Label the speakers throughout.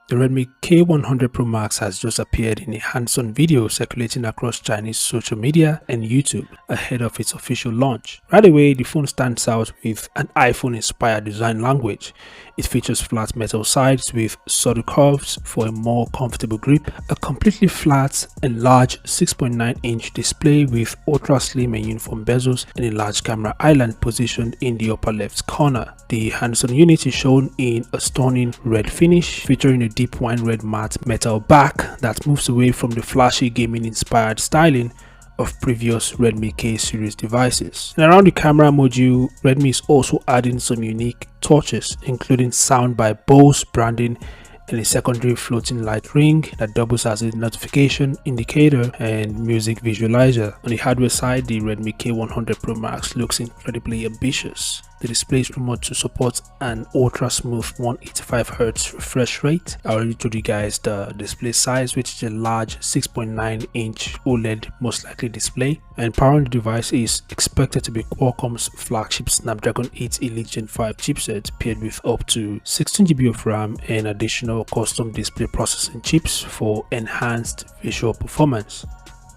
Speaker 1: The Redmi K100 Pro Max has just appeared in a hands-on video circulating across Chinese social media and YouTube ahead of its official launch. Right away, the phone stands out with an iPhone-inspired design language. It features flat metal sides with subtle curves for a more comfortable grip, a completely flat and large 6.9-inch display with ultra-slim and uniform bezels, and a large camera island positioned in the upper left corner. The hands-on unit is shown in a stunning red finish, featuring a deep wine red matte metal back that moves away from the flashy gaming-inspired styling of previous Redmi K-series devices. And around the camera module, Redmi is also adding some unique touches, including sound by Bose branding and a secondary floating light ring that doubles as a notification indicator and music visualizer. On the hardware side, the Redmi K100 Pro Max looks incredibly ambitious. The display is rumored to support an ultra smooth 185Hz refresh rate. I already told you guys the display size, which is a large 6.9-inch OLED most likely display, and power on the device is expected to be Qualcomm's flagship Snapdragon 8 Elite Gen 5 chipset paired with up to 16GB of RAM and additional custom display processing chips for enhanced visual performance.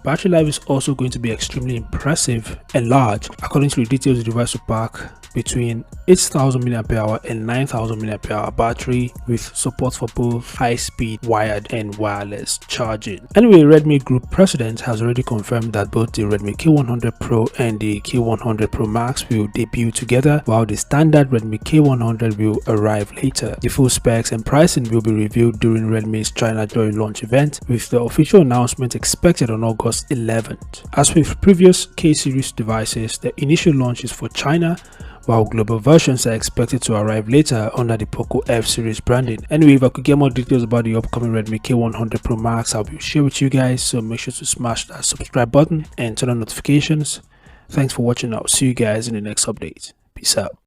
Speaker 1: Battery life is also going to be extremely impressive and large. According to the details, the device will pack between 8000 mAh and 9000 mAh battery with support for both high-speed wired and wireless charging. Anyway, Redmi Group president has already confirmed that both the Redmi K100 Pro and the K100 Pro Max will debut together, while the standard Redmi K100 will arrive later. The full specs and pricing will be revealed during Redmi's China Joy launch event, with the official announcement expected on August 11th. As with previous K-series devices, the initial launch is for China, while global versions are expected to arrive later under the POCO F-series branding. Anyway, if I could get more details about the upcoming Redmi K100 Pro Max, I will share with you guys, so make sure to smash that subscribe button and turn on notifications. Thanks for watching. I'll see you guys in the next update. Peace out.